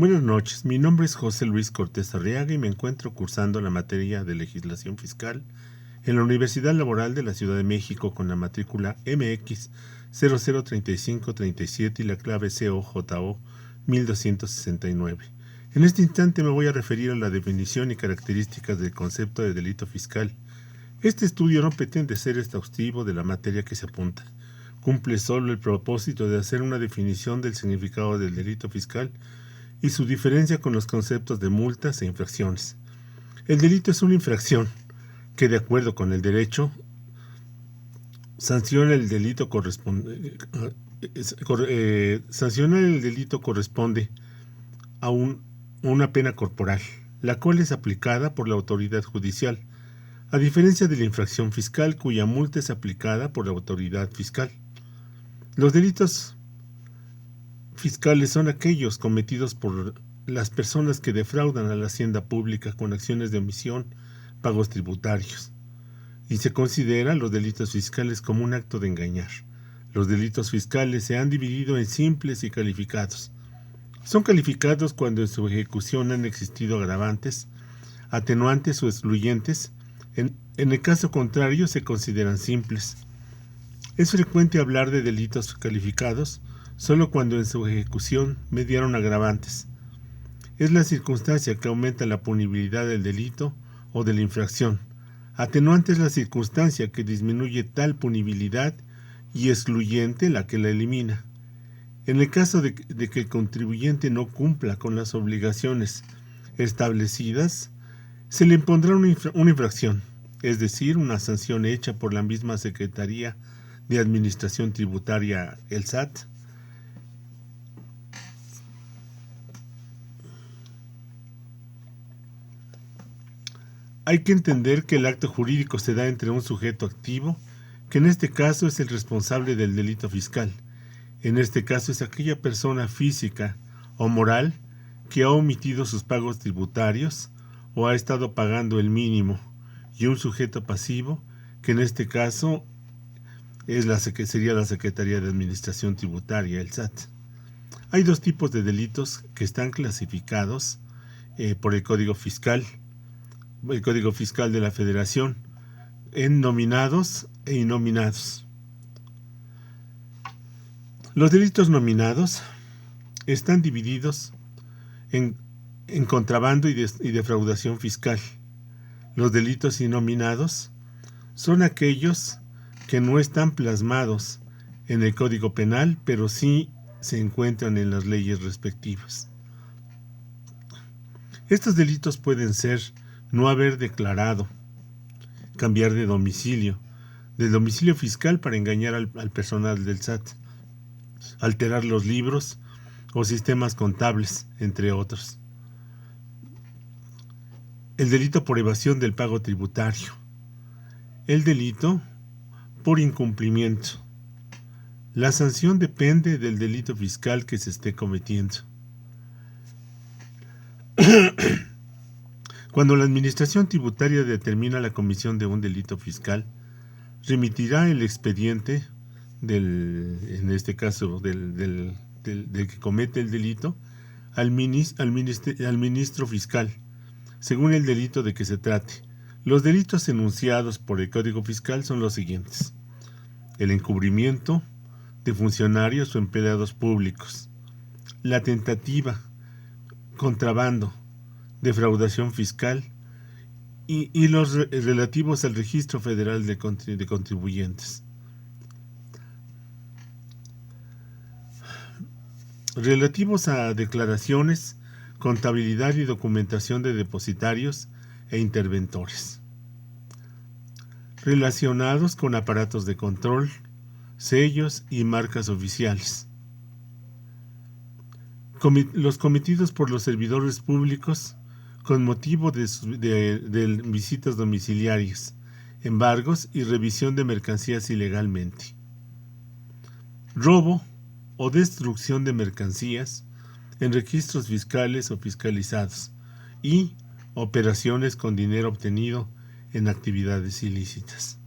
Buenas noches, mi nombre es José Luis Cortés Arriaga y me encuentro cursando la materia de legislación fiscal en la Universidad Laboral de la Ciudad de México con la matrícula MX 003537 y la clave COJO 1269. En este instante me voy a referir a la definición y características del concepto de delito fiscal. Este estudio no pretende ser exhaustivo de la materia que se apunta. Cumple solo el propósito de hacer una definición del significado del delito fiscal y su diferencia con los conceptos de multas e infracciones. El delito es una infracción que, de acuerdo con el derecho, sanciona el delito corresponde a una pena corporal, la cual es aplicada por la autoridad judicial, a diferencia de la infracción fiscal, cuya multa es aplicada por la autoridad fiscal. Los delitos fiscales son aquellos cometidos por las personas que defraudan a la hacienda pública con acciones de omisión, pagos tributarios, y se consideran los delitos fiscales como un acto de engañar. Los delitos fiscales se han dividido en simples y calificados. Son calificados cuando en su ejecución han existido agravantes, atenuantes o excluyentes. En el caso contrario se consideran simples. Es frecuente hablar de delitos calificados solo cuando en su ejecución mediaron agravantes. Es la circunstancia que aumenta la punibilidad del delito o de la infracción. Atenuante es la circunstancia que disminuye tal punibilidad y excluyente la que la elimina. En el caso de que el contribuyente no cumpla con las obligaciones establecidas, se le impondrá una infracción, es decir, una sanción hecha por la misma Secretaría de Administración Tributaria, el SAT. Hay que entender que el acto jurídico se da entre un sujeto activo, que en este caso es el responsable del delito fiscal. En este caso es aquella persona física o moral que ha omitido sus pagos tributarios o ha estado pagando el mínimo, y un sujeto pasivo, que en este caso sería la Secretaría de Administración Tributaria, el SAT. Hay dos tipos de delitos que están clasificados por el Código Fiscal de la Federación, en nominados e innominados. Los delitos nominados están divididos en contrabando y defraudación fiscal. Los delitos innominados son aquellos que no están plasmados en el Código Penal, pero sí se encuentran en las leyes respectivas. Estos delitos pueden ser no haber declarado, cambiar de domicilio fiscal para engañar al personal del SAT, alterar los libros o sistemas contables, entre otros. El delito por evasión del pago tributario. El delito por incumplimiento. La sanción depende del delito fiscal que se esté cometiendo. Cuando la Administración Tributaria determina la comisión de un delito fiscal, remitirá el expediente en este caso del que comete el delito, al ministro fiscal, según el delito de que se trate. Los delitos enunciados por el Código Fiscal son los siguientes: el encubrimiento de funcionarios o empleados públicos, la tentativa, contrabando, defraudación fiscal y los relativos al Registro Federal de Contribuyentes. Relativos a declaraciones, contabilidad y documentación de depositarios e interventores. Relacionados con aparatos de control, sellos y marcas oficiales. Los cometidos por los servidores públicos con motivo de visitas domiciliarias, embargos y revisión de mercancías ilegalmente. Robo o destrucción de mercancías en registros fiscales o fiscalizados y operaciones con dinero obtenido en actividades ilícitas.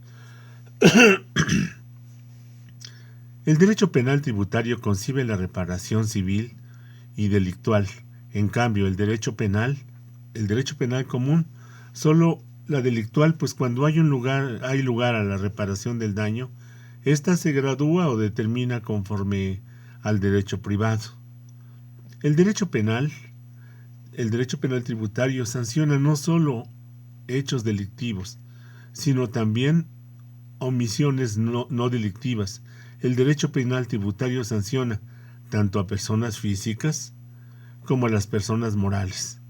El derecho penal tributario concibe la reparación civil y delictual En cambio, el derecho penal común, solo la delictual, pues cuando hay lugar a la reparación del daño, ésta se gradúa o determina conforme al derecho privado. El derecho penal tributario sanciona no solo hechos delictivos, sino también omisiones no delictivas. El derecho penal tributario sanciona tanto a personas físicas como a las personas morales.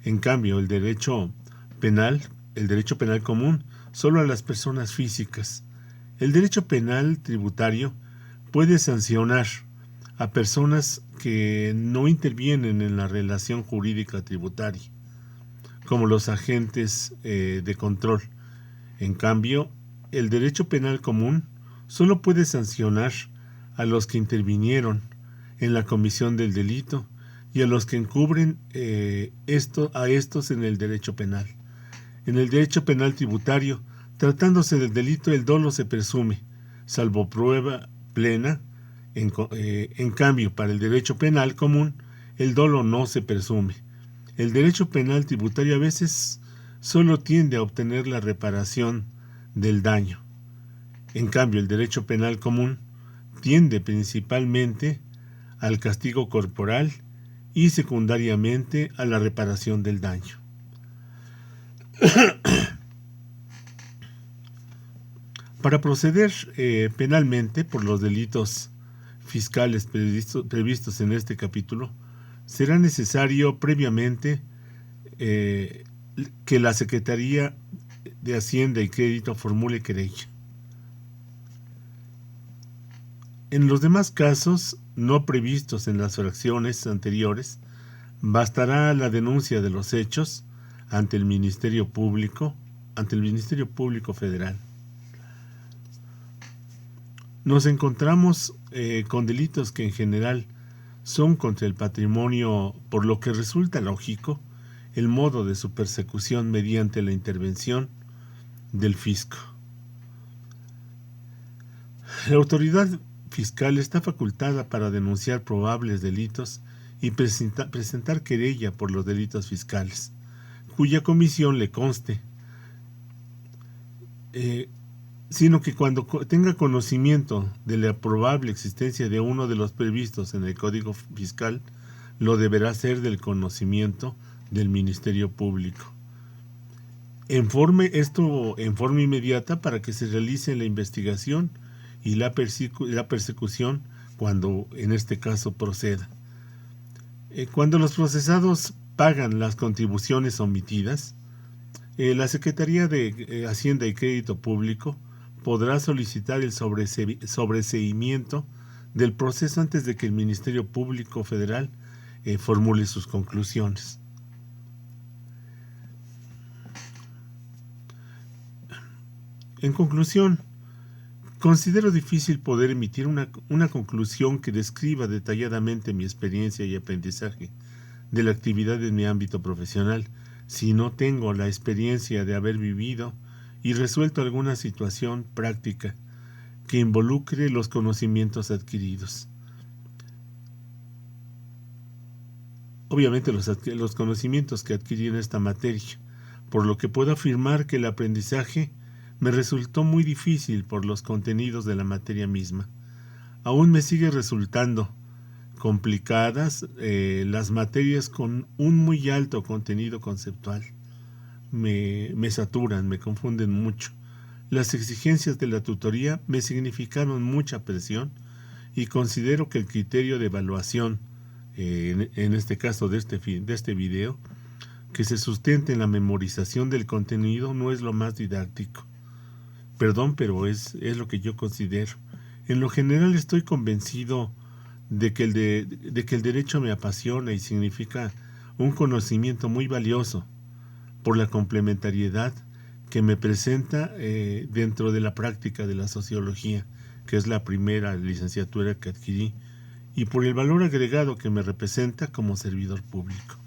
En cambio, el derecho penal común, solo a las personas físicas. El derecho penal tributario puede sancionar a personas que no intervienen en la relación jurídica tributaria, como los agentes de control. En cambio, el derecho penal común solo puede sancionar a los que intervinieron en la comisión del delito y a los que encubren a estos en el derecho penal. En el derecho penal tributario, tratándose del delito, el dolo se presume, salvo prueba plena. En cambio, para el derecho penal común, el dolo no se presume. El derecho penal tributario a veces solo tiende a obtener la reparación del daño. En cambio, el derecho penal común tiende principalmente al castigo corporal y secundariamente a la reparación del daño. Para proceder penalmente por los delitos fiscales previstos en este capítulo, será necesario previamente que la Secretaría de Hacienda y Crédito formule querella. En los demás casos no previstos en las fracciones anteriores, bastará la denuncia de los hechos ante el Ministerio Público Federal. Nos encontramos con delitos que en general son contra el patrimonio, por lo que resulta lógico el modo de su persecución mediante la intervención del fisco. La autoridad fiscal está facultada para denunciar probables delitos y presentar querella por los delitos fiscales, cuya comisión le conste, sino que cuando tenga conocimiento de la probable existencia de uno de los previstos en el Código Fiscal, lo deberá hacer del conocimiento del Ministerio Público. En forma inmediata para que se realice la investigación y la persecución cuando en este caso proceda. Cuando los procesados pagan las contribuciones omitidas, la Secretaría de Hacienda y Crédito Público podrá solicitar el sobreseimiento del proceso antes de que el Ministerio Público Federal formule sus conclusiones. En conclusión, considero difícil poder emitir una conclusión que describa detalladamente mi experiencia y aprendizaje de la actividad en mi ámbito profesional si no tengo la experiencia de haber vivido y resuelto alguna situación práctica que involucre los conocimientos adquiridos. Obviamente los conocimientos que adquirí en esta materia, por lo que puedo afirmar que el aprendizaje me resultó muy difícil por los contenidos de la materia misma. Aún me sigue resultando complicadas las materias con un muy alto contenido conceptual. Me saturan, me confunden mucho. Las exigencias de la tutoría me significaron mucha presión y considero que el criterio de evaluación, en este caso de este video, que se sustente en la memorización del contenido no es lo más didáctico. Perdón, pero es lo que yo considero. En lo general estoy convencido de que el derecho me apasiona y significa un conocimiento muy valioso por la complementariedad que me presenta dentro de la práctica de la sociología, que es la primera licenciatura que adquirí, y por el valor agregado que me representa como servidor público.